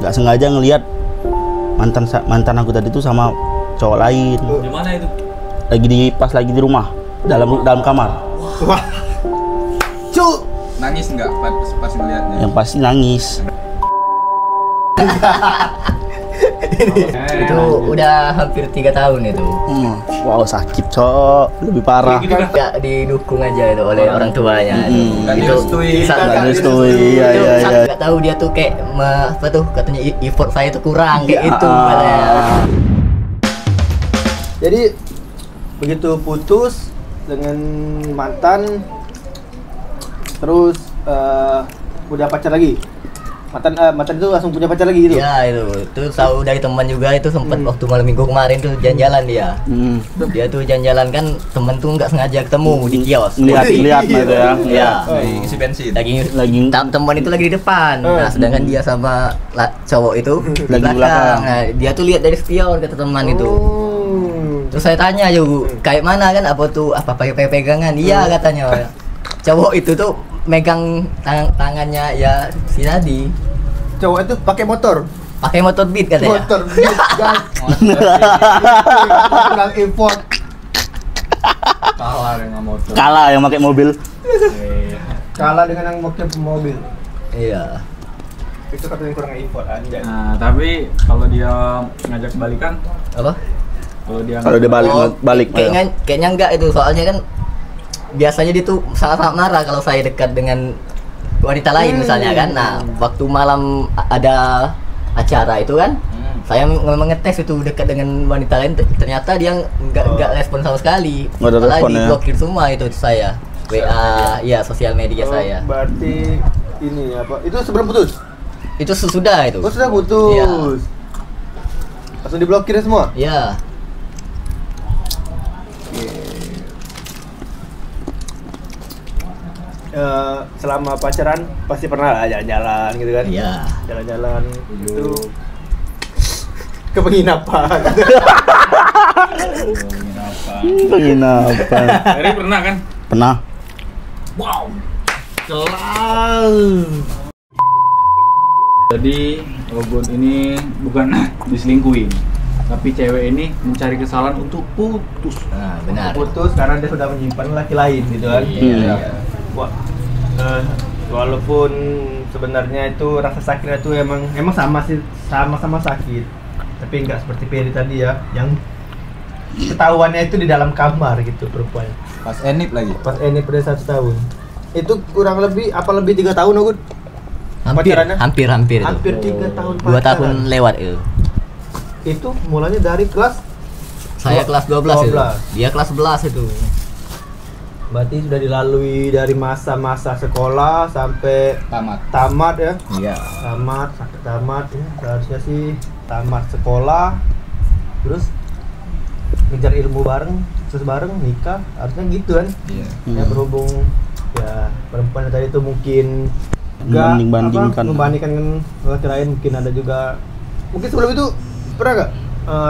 nggak sengaja ngelihat mantan aku tadi tuh sama cowok lain. Di mana itu? Pas lagi di rumah, dalam kamar. Wah. Cuk. Nangis nggak pas ngeliatnya? Yang pasti nangis. Itu udah hampir 3 tahun itu. Wow, sakit cok, lebih parah. Nggak didukung aja itu oleh orang tuanya. Nggak direstui. Nggak direstui, iya. Nggak tahu dia tuh kayak apa tuh katanya effort saya tuh kurang kayak itu katanya. Jadi begitu putus dengan mantan, terus udah pacar lagi. Mantan itu langsung punya pacar lagi gitu? Ya itu tahu dari teman juga, itu sempat waktu malam minggu kemarin tuh jalan-jalan dia. Dia tuh jalan-jalan kan, temen tuh nggak sengaja ketemu di kios. Lihat gitu ya. Iya. Lagi ngisi bensin. Lagi teman itu lagi di depan. Nah, sedangkan dia sama cowok itu di Lagi di belakang. belakang. Nah, dia tuh lihat dari spion kata teman itu. Terus saya tanya juga, kayak mana kan apa pakai pegangan? Iya katanya. Cowok itu tuh megang tangannya ya si tadi. Cowok itu pakai motor Beat katanya. Motor Beat, guys. Kurang import. Kalah dengan motor. Kalah yang pakai mobil. Kalah dengan yang pakai mobil. Iya. Itu katanya kurang import anjay. Nah, tapi kalau dia ngajak balikan, Apa? kalau dia balik. Kayaknya enggak itu, soalnya kan biasanya dia tuh sangat marah kalau saya dekat dengan wanita lain misalnya kan. Nah, waktu malam ada acara itu kan, saya memang ngetes itu dekat dengan wanita lain, ternyata dia nggak respon sama sekali. Nggak ada Malah respon ya? diblokir semua itu saya. WA, ya sosial media saya. Berarti ini apa? Itu sebelum putus? Itu sudah itu. Oh, sudah putus. Iya. Langsung diblokir semua? Iya. Selama pacaran pasti pernah lah jalan-jalan gitu kan? Iya. Jalan-jalan itu ke penginapan. Penginapan. Eri pernah kan? Pernah. Wow. Kelas. Jadi Ogun ini bukan diselingkuhin, tapi cewek ini mencari kesalahan untuk putus. Nah, benar. Putus karena dia sudah menyimpan laki lain gitu kan? Iya. Wah, walaupun sebenarnya itu rasa sakitnya itu emang sama sakit, tapi nggak seperti Peri tadi ya, yang ketahuannya itu di dalam kamar gitu perempuan. Pas enip lagi. Pas ini pada 1 tahun. Itu kurang lebih 3 tahun Ogun? Hampir Pacarannya? itu. Hampir 3 tahun 2 pacaran. tahun lewat itu. Itu mulanya dari kelas Saya kelas 12 itu. 12. Dia kelas 11 itu. berarti sudah dilalui dari masa-masa sekolah sampai tamat ya. Iya. Tamat ya. Seharusnya sih tamat sekolah terus ngejar ilmu bareng, sukses bareng, nikah, harusnya gitu kan. Iya. Ya berhubung ya perempuan tadi itu mungkin Membanding-bandingkan. membandingkan dengan laki lain, mungkin ada juga mungkin sebelum itu pernah nggak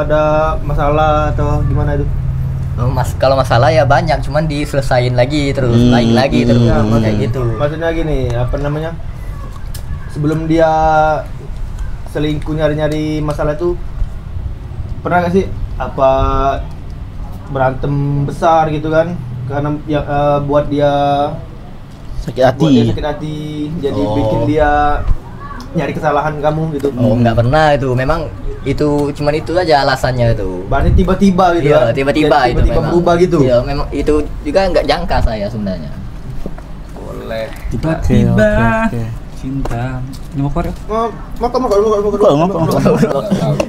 ada masalah atau gimana itu? Kalau masalah ya banyak, cuman diselesain lagi terus, naik lagi terus, Ya, kayak gitu. Maksudnya gini, apa namanya? Sebelum dia selingkuh nyari-nyari masalah itu pernah nggak sih apa berantem besar gitu kan? Karena ya, buat dia Sakit hati. jadi bikin dia nyari kesalahan kamu gitu. Oh, nggak pernah itu, memang itu cuman itu aja alasannya itu. Berarti tiba-tiba gitu Iya, kan? tiba-tiba Jadi itu tiba-tiba memang. berubah gitu. Iya, memang itu juga nggak jangka saya sebenarnya. Boleh. Tiba-tiba Cinta. Ini mau keluar ya?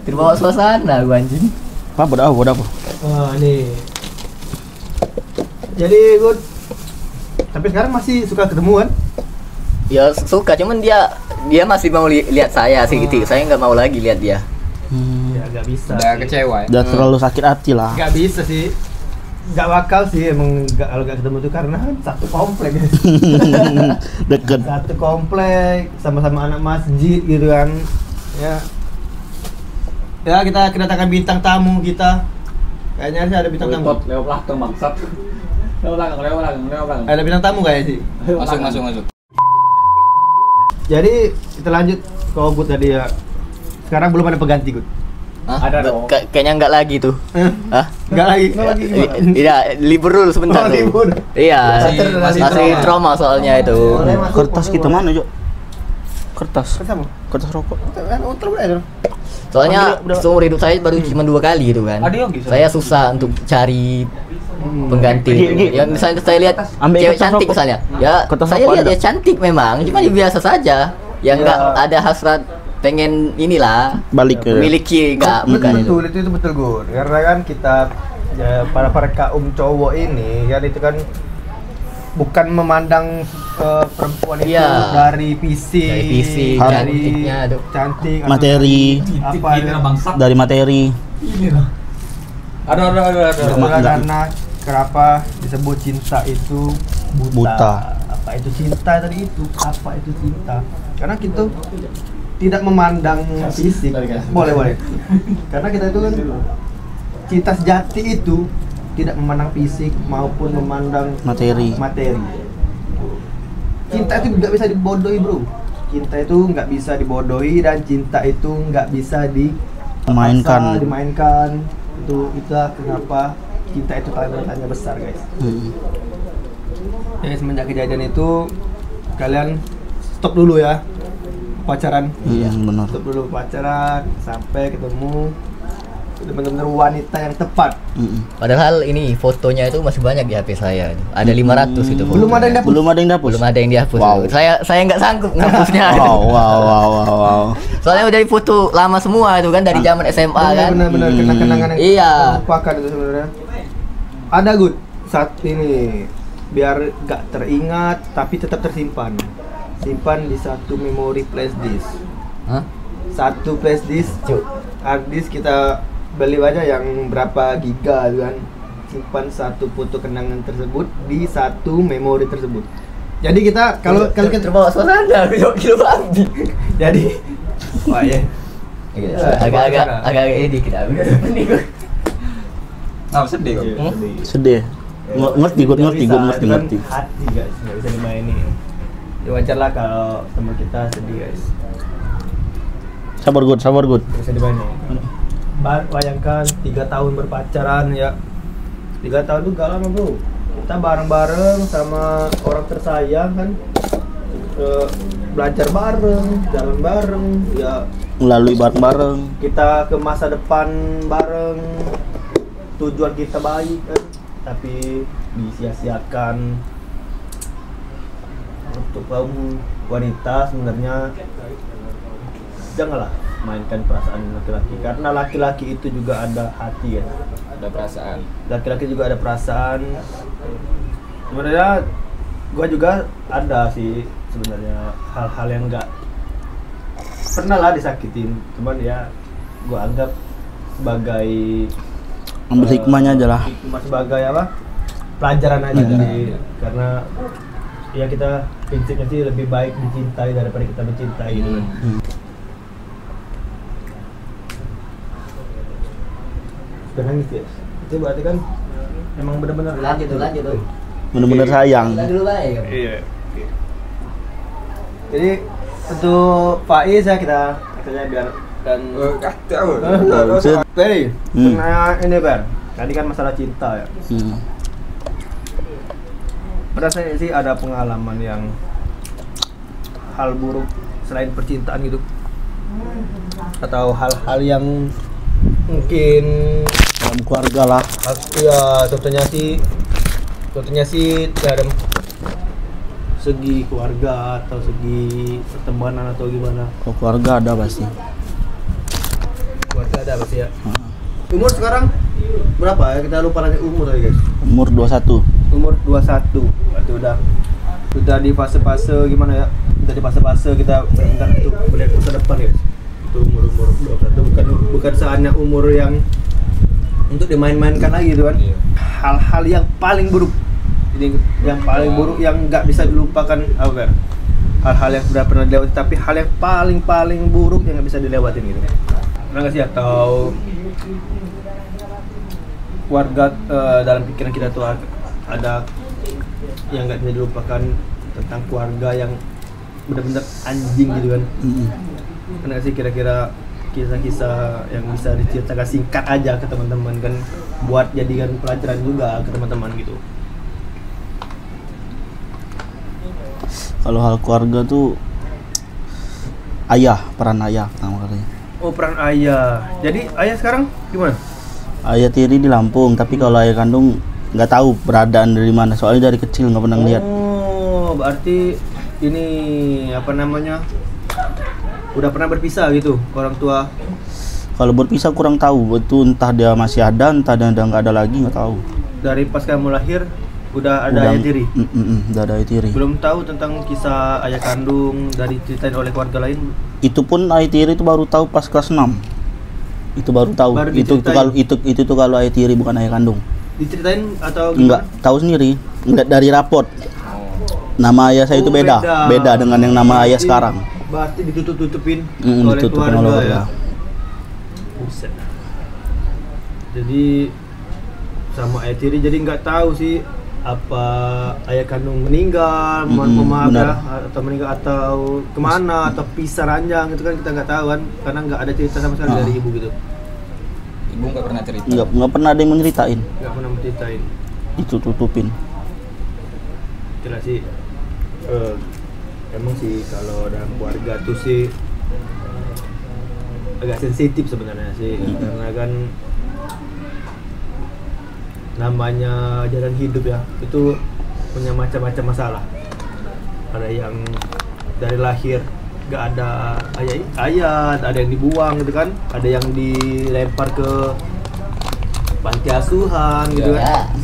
Terbawa suasana gua anjing. Apa bodoh apa? Ini. Jadi gue sampai sekarang masih suka ketemu kan? Ya suka, cuman dia masih mau lihat saya sih gitu. Saya nggak mau lagi lihat dia. Ya gak bisa. Udah sih. kecewa ya? Udah terlalu sakit hati lah. Gak bisa sih. Gak bakal sih emang kalau gak ketemu tuh karena satu komplek guys. Deket. Satu komplek sama-sama anak masjid gitu kan. Ya kita kedatangan bintang tamu kita. Kayaknya sih ada bintang tamu. Lewat belakang bangsat. Lewat belakang. Ada bintang tamu kayaknya sih. Masuk. Jadi kita lanjut ke Obut tadi ya. sekarang belum ada pengganti Gut. Hah? Ada dong. Kayaknya enggak lagi tuh. Hah? Enggak lagi. Iya, libur dulu sebentar Oh, tuh. libur. Iya, Masih masih trauma soalnya itu. Kertas kita mana, Jo? Kertas. Ketemu. Kertas rokok. Kan ultra beredar. Soalnya Udah. seumur hidup saya baru cuma 2 kali itu kan. Ada yogi, Saya susah untuk cari pengganti. Ya misalnya saya lihat Ambil cewek kertas cantik rokok. misalnya. Ya Kertas saya rokok lihat ada. dia cantik memang, cuma dia biasa saja. Ya enggak ada hasrat pengen inilah Balik ke memiliki enggak bukan itu. Betul, itu betul Gun. Karena kan kita ya, para kaum cowok ini kan itu kan bukan memandang perempuan itu Iya. dari fisik, Dari fisik, dari cantiknya, aduh. cantik, atau materi, apa Ini lah bangsat. dari materi. Ini lah. Ada. Itulah Enggak. karena kenapa disebut cinta itu buta. Buta. Apa itu cinta tadi itu? Apa itu cinta? Karena kita tidak memandang fisik. Boleh. Karena kita itu kan cinta sejati itu tidak memandang fisik maupun memandang Materi. Cinta itu nggak bisa dibodohi, bro. Cinta itu nggak bisa dibodohi dan cinta itu nggak bisa dimainkan. Itulah kenapa cinta itu tanda besar, guys. Jadi semenjak kejadian itu kalian stop dulu ya pacaran. Iya, benar. Stop dulu pacaran sampai ketemu benar-benar wanita yang tepat. Padahal ini fotonya itu masih banyak di HP saya. Ada 500 itu foto. Belum ada yang dapur. Belum ada yang dapur. Belum ada yang dihapus. Wow. Saya nggak sanggup ngapusnya. Wow. Soalnya udah foto lama semua itu kan dari zaman SMA kan. Benar-benar kenang-kenangan yang Iya. terlupakan itu sebenarnya. Ada Good saat ini biar gak teringat tapi tetap tersimpan. Simpan di satu memori flash disk. Hah? Satu flash disk, hard disk kita beli aja yang berapa giga gitu kan. Simpan satu foto kenangan tersebut di satu memori tersebut. Jadi kita kalau kita terbawa suasana kilo babi. jadi wah ya. Agak ini kita. Sedih kok. Sedih. Ngerti gue, ngerti. Itu kan hati guys, nggak bisa dimainin. Ya wajar lah kalau teman kita sedih guys, Sabar good. nggak bisa dimainin. Bayangkan 3 tahun berpacaran ya, 3 tahun itu gak lama bro. Kita bareng-bareng sama orang tersayang kan, belajar bareng, jalan bareng, ya Melalui bareng-bareng. kita ke masa depan bareng, tujuan kita baik kan, tapi disia-siakan. Untuk kaum wanita sebenarnya janganlah mainkan perasaan laki-laki, karena laki-laki itu juga ada hati ya, Ada perasaan. laki-laki juga ada perasaan. Sebenarnya gua juga ada sih sebenarnya hal-hal yang enggak pernah lah disakitin, cuman ya gua anggap sebagai Ambil hikmahnya aja lah. hikmah, sebagai apa, pelajaran aja sih. Karena ya kita prinsipnya sih lebih baik dicintai daripada kita mencintai gitu kan. Udah nangis ya? Itu berarti kan emang benar-benar Lanjut tuh. Bener-bener sayang. Dulu baik. Iya. Jadi untuk Faiz ya kita biar dan Ferry, pernah ini Ber, tadi kan masalah cinta ya. Pada saya sih ada pengalaman yang hal buruk selain percintaan gitu, atau hal-hal yang mungkin Dalam keluarga lah. ya contohnya sih dalam segi keluarga atau segi pertemanan atau gimana. Kalau keluarga ada pasti. Keluarga ada pasti ya. Umur sekarang berapa ya? Kita lupa lagi umur tadi guys. Umur 21. Umur 21. Berarti udah di fase-fase gimana ya? Udah di fase-fase kita benar untuk melihat masa depan ya. Itu umur 21 bukan saatnya umur yang untuk dimain-mainkan lagi gitu kan. Hal-hal yang paling buruk. Jadi yang paling buruk yang nggak bisa dilupakan apa? Hal-hal yang sudah pernah dilewati, tapi hal yang paling buruk yang nggak bisa dilewatin gitu. Pernah nggak sih atau keluarga dalam pikiran kita tuh ada yang nggak bisa dilupakan tentang keluarga yang benar-benar anjing gitu kan? Pernah nggak sih kira-kira kisah-kisah yang bisa diceritakan singkat aja ke teman-teman kan, buat jadikan pelajaran juga ke teman-teman gitu. Kalau hal keluarga tuh ayah, peran ayah pertama kali. Oh, peran ayah. Jadi ayah sekarang gimana? Ayah tiri di Lampung, tapi kalau ayah kandung nggak tahu beradaan dari mana, soalnya dari kecil nggak pernah lihat. Oh, berarti ini apa namanya? Udah pernah berpisah gitu orang tua. Kalau berpisah kurang tahu, itu entah dia masih ada, entah dia udah nggak ada lagi, nggak tahu. Dari pas kamu lahir udah ada ayah tiri. Udah ada ayah tiri. Belum tahu tentang kisah ayah kandung dari ceritain oleh keluarga lain. Itu pun ayah tiri itu baru tahu pas kelas 6. Itu baru tahu. Baru itu tuh kalau ayah tiri bukan ayah kandung. Diceritain atau Enggak, gimana? tahu sendiri. Enggak dari raport. Nama ayah saya itu beda dengan yang nama ayah sekarang. Berarti ditutup-tutupin Ditutupin oleh keluarga. Buset. Jadi sama ayah tiri jadi nggak tahu sih apa ayah kandung meninggal, maaf ya, atau meninggal atau kemana atau pisah ranjang itu kan kita nggak tahu kan, karena nggak ada cerita sama sekali dari ibu gitu. Ibu nggak pernah cerita. Nggak pernah ada yang menceritain. Nggak pernah menceritain. Ditutupin. Jelas sih. Emang sih kalau dalam keluarga tuh sih agak sensitif sebenarnya sih, karena kan namanya jalan hidup ya, itu punya macam-macam masalah. Ada yang dari lahir gak ada ayah, ada yang dibuang gitu kan, ada yang dilempar ke panti asuhan gitu kan.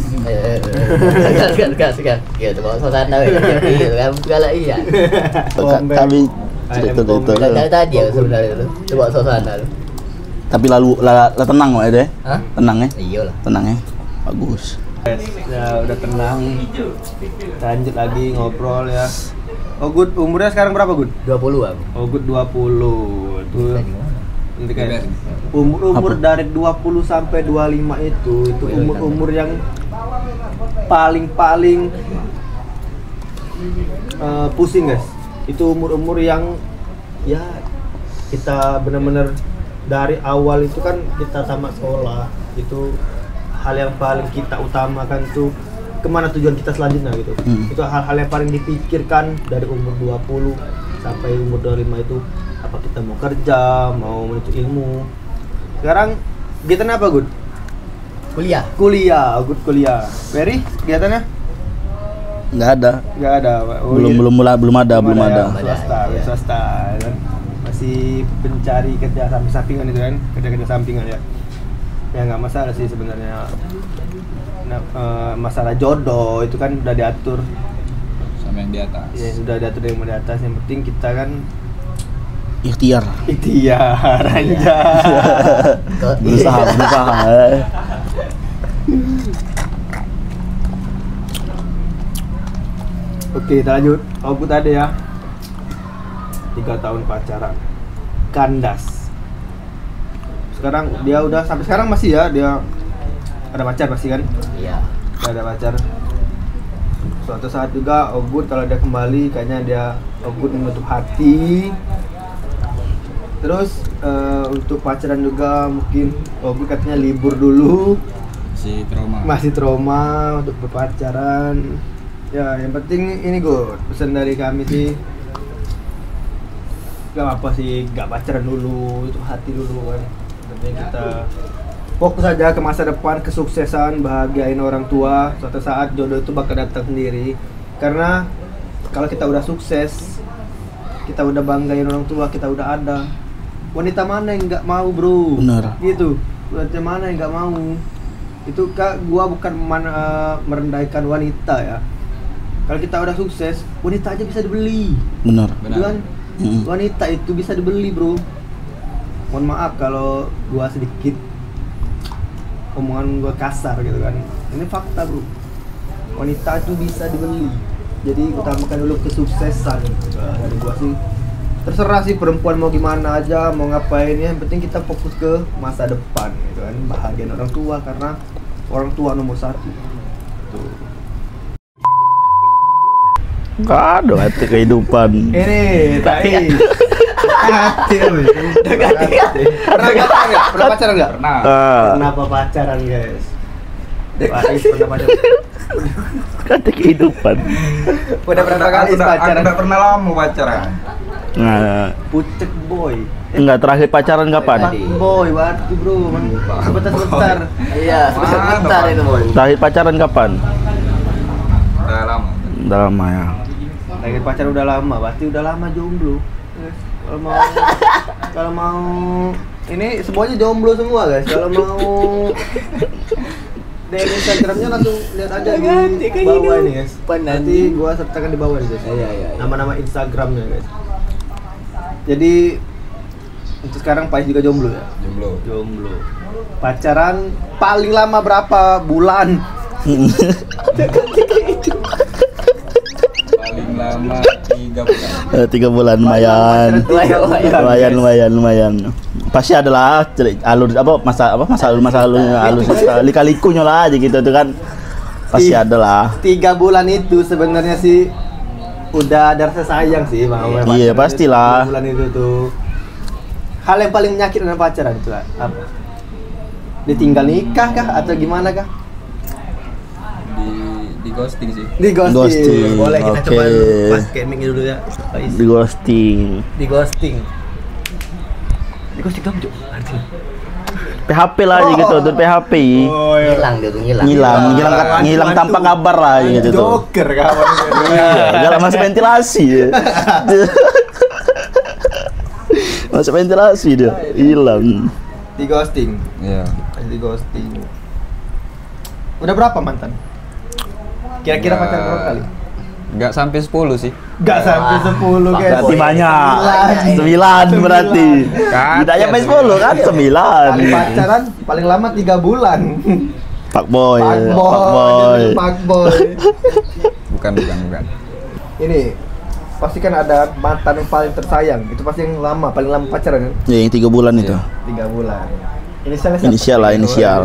Kan gitu bawa suasana gitu kan segala iya. Kami cerita Dari tadi ya sebenarnya itu bawa suasana tuh. tapi lalu tenang lah deh. Hah? Tenang ya. Iyalah. Tenang ya. Bagus. Ya udah tenang. Lanjut lagi ngobrol ya. Oh Good, umurnya sekarang berapa Good? 20 aku. Oh Good 20. Tuh. Nanti kayak umur Apa? dari 20 sampai 25 itu umur yang paling pusing guys. Itu umur yang ya kita benar-benar dari awal itu kan kita tamat sekolah, itu hal yang paling kita utamakan tuh kemana tujuan kita selanjutnya gitu. Itu hal-hal yang paling dipikirkan dari umur 20 sampai umur 25 itu, apa kita mau kerja, mau menuntut ilmu. Sekarang kegiatan apa Good? Kuliah. Good kuliah. Ferry kegiatannya? Nggak ada. Nggak ada. Oh, Belum ada. Swasta kan. Masih pencari kerja sampingan itu kan, kerja sampingan ya. Ya nggak masalah sih sebenarnya. Nah, masalah jodoh itu kan udah diatur Sama yang di atas. ya, sudah diatur yang di atas. Yang penting kita kan Ikhtiar. aja. Berusaha. Oke, kita lanjut. Aku tadi ya 3 tahun pacaran, kandas. Sekarang dia udah sampai sekarang masih ya, dia ada pacar pasti kan? Iya. Dia ada pacar. Suatu saat juga Ogut kalau dia kembali kayaknya dia Ogut menutup hati. Terus untuk pacaran juga mungkin Ogut katanya libur dulu. Masih trauma untuk berpacaran. Ya, yang penting ini Good, pesan dari kami sih, gak apa sih, gak pacaran dulu, itu hati dulu kan. Penting kita fokus aja ke masa depan, kesuksesan, bahagiain orang tua. Suatu saat jodoh itu bakal datang sendiri. Karena kalau kita udah sukses, kita udah banggain orang tua, kita udah ada. Wanita mana yang nggak mau bro? Benar. Gitu. Wanita mana yang nggak mau? Itu Kak, gua bukan merendahkan wanita ya. Kalau kita udah sukses, wanita aja bisa dibeli. Benar. Gitu kan? Wanita itu bisa dibeli bro. Mohon maaf kalau gua sedikit omongan gua kasar gitu kan. Ini fakta bro. Wanita itu bisa dibeli. Jadi utamakan dulu kesuksesan. Dari gua sih terserah sih perempuan mau gimana aja, mau ngapain ya. Yang penting kita fokus ke masa depan gitu kan. Bahagian orang tua, karena orang tua nomor 1. Tuh. Nggak ada arti kehidupan. Ini tai. hati lu. Pernah pacaran nggak? Pernah pacaran nggak? Pernah. Kenapa pacaran guys? Pais pernah pacaran. Kata kehidupan. Udah berapa kali pacaran? Udah pernah lama pacaran. Nah, Pucek boy. enggak terakhir pacaran kapan? Boy, berarti bro. Sebentar. Iya, sebentar itu boy. Terakhir pacaran kapan? Udah lama. Udah lama ya. Lagi pacaran udah lama, berarti udah lama jomblo. Guys, kalau mau ini semuanya jomblo semua guys. Kalau mau DM Instagramnya langsung lihat aja di bawah ini guys. Nanti gua sertakan di bawah nih guys. Iya. Nama-nama Instagramnya guys. Jadi untuk sekarang Pais juga jomblo ya? Jomblo. Pacaran paling lama berapa bulan? Paling lama 3 bulan. 3 bulan lumayan. Pasti adalah alur masa lalunya alur lika-likunya lah aja gitu tuh kan. Pasti adalah 3 bulan itu sebenarnya sih udah ada rasa sayang sih Bang. Iya, pastilah. 3 bulan itu tuh. Hal yang paling menyakitkan dalam pacaran itu apa? Ditinggal nikah kah atau gimana kah? Di ghosting sih. Di ghosting. Boleh kita Oke. coba pakai mic dulu ya. Pais. di ghosting. Di ghosting. Di ghosting apa, Cuk? PHP lah aja gitu, tuh PHP. Oh iya. Hilang dia tuh, hilang. Ngilang tanpa kabar lah gitu tuh. Joker kawan. Enggak masuk ventilasi. Masuk ventilasi dia, hilang. Di ghosting. Iya. Di ghosting. Udah berapa mantan? Kira-kira pacaran berapa kali? Enggak sampai 10 sih. Gak sampai 10 guys. Berarti banyak. 9 berarti. Tidak sampai 10 kan? 9. Paling pacaran paling lama 3 bulan. Pak boy. Pak boy. Bukan. Ini pasti kan ada mantan yang paling tersayang. Itu pasti yang lama, paling lama pacaran kan? Ya, yang 3 bulan itu. 3 bulan. Inisialnya siapa? Inisial lah, inisial.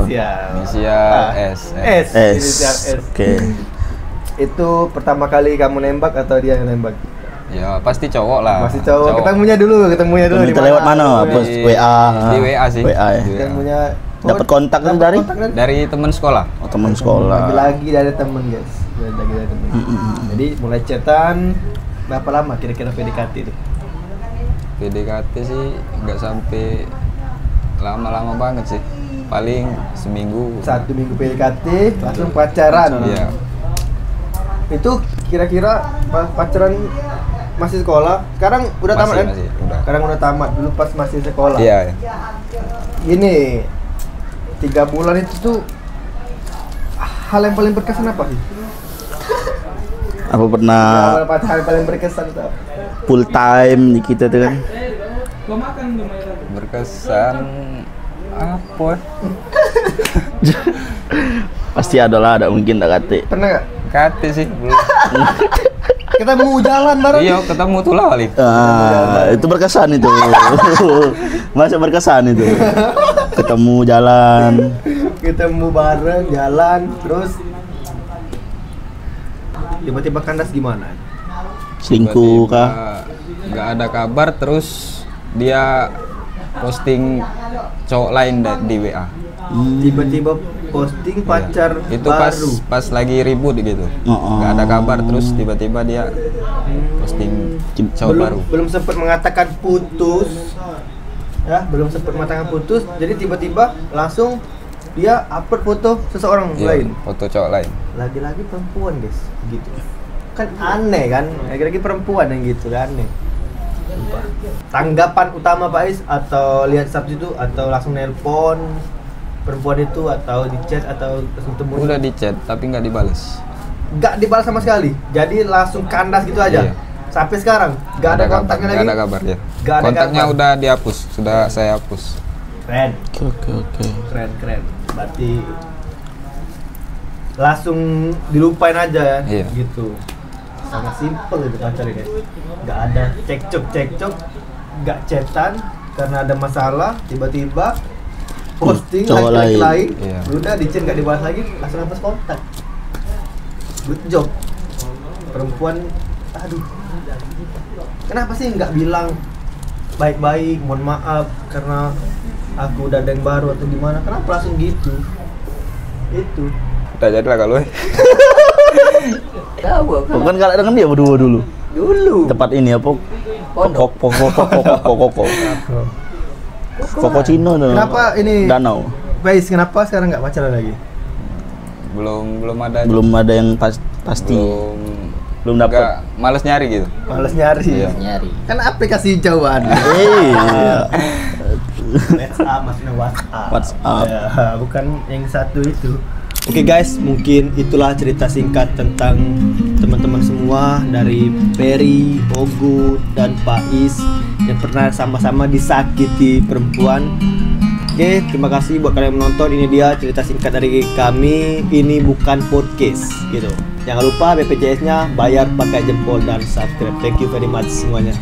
Inisial S. Inisial S. Oke. Itu pertama kali kamu nembak atau dia yang nembak? Ya pasti cowok lah. Masih cowok. Ketemunya dulu di Minta lewat mana? Bos WA. Di WA sih. WA ya. Di WA. Ketemunya Dapat kontak kan dari? Dari teman sekolah. Oh, teman sekolah. Lagi-lagi dari temen guys. Lagi dari temen. Jadi mulai chatan. Berapa lama kira-kira PDKT itu? PDKT sih nggak sampai lama-lama banget sih. Paling seminggu. 1 minggu PDKT langsung pacaran. Iya. Itu kira-kira pacaran masih sekolah. Sekarang udah tamat kan? Masih, udah. Sekarang udah tamat. Dulu pas masih sekolah. Iya. Ini 3 bulan itu tuh hal yang paling berkesan apa sih? Apa pernah Hal yang paling berkesan itu apa? full time di kita tuh kan? Berkesan apa? Pasti ada mungkin tak kate. Pernah nggak? Kate sih belum. Kita mau jalan bareng. Iya, ketemu tuh lah kali. Itu berkesan itu. Masa berkesan itu. Ketemu jalan. Kita mau bareng jalan terus tiba-tiba kandas gimana? Selingkuh kah? Nggak ada kabar, terus dia posting cowok lain di WA. Tiba-tiba posting pacar Itu baru. pas lagi ribut gitu. Nggak ada kabar, terus tiba-tiba dia posting cowok baru. Belum sempat mengatakan putus. Ya, belum sempat mengatakan putus. Jadi tiba-tiba langsung dia upload foto seseorang Iya, lain. foto cowok lain. Lagi-lagi perempuan guys, gitu. Kan aneh kan, lagi-lagi perempuan yang gitu kan aneh. Sumpah. Tanggapan utama Pak Is atau lihat status itu atau langsung nelpon perempuan itu atau di chat atau langsung temu? Udah di chat tapi nggak dibales. Nggak dibalas sama sekali, jadi langsung kandas gitu aja. Iya. Sampai sekarang nggak ada kontaknya lagi. Nggak ada kabar ya. Nggak ada Kontaknya kabar. udah dihapus, sudah saya hapus. Keren, Oke. keren. Berarti langsung dilupain aja ya, Iya. gitu. Sangat simpel itu pacaran ya. Nggak ada cekcok, nggak chatan karena ada masalah, tiba-tiba posting Cowok laki-laki lain. lain, Iya. udah di chat nggak dibahas lagi, langsung hapus kontak. Good job. Perempuan, aduh. Kenapa sih nggak bilang baik-baik, mohon maaf karena aku udah ada yang baru atau gimana. Kenapa langsung gitu? Itu. Udah jadi lah kalau. Tahu aku. Bukan kalau dengan dia berdua dulu. Dulu. Tempat ini apa? Pondok. Koko Cino tuh. Kenapa ini? Danau. Guys, kenapa sekarang nggak pacaran lagi? Belum ada. Belum ada yang pasti. Belum dapat. Enggak, males nyari gitu. Males nyari. Iya. Nyari. Kan aplikasi jauhan. Iya. WhatsApp maksudnya WhatsApp. WhatsApp. Ya, bukan yang satu itu. Oke guys, mungkin itulah cerita singkat tentang teman-teman semua dari Peri, Ogu, dan Pais yang pernah sama-sama disakiti perempuan. Oke, terima kasih buat kalian yang menonton. Ini dia cerita singkat dari kami. Ini bukan podcast gitu. Jangan lupa BPJS-nya bayar pakai jempol dan subscribe. Thank you very much semuanya.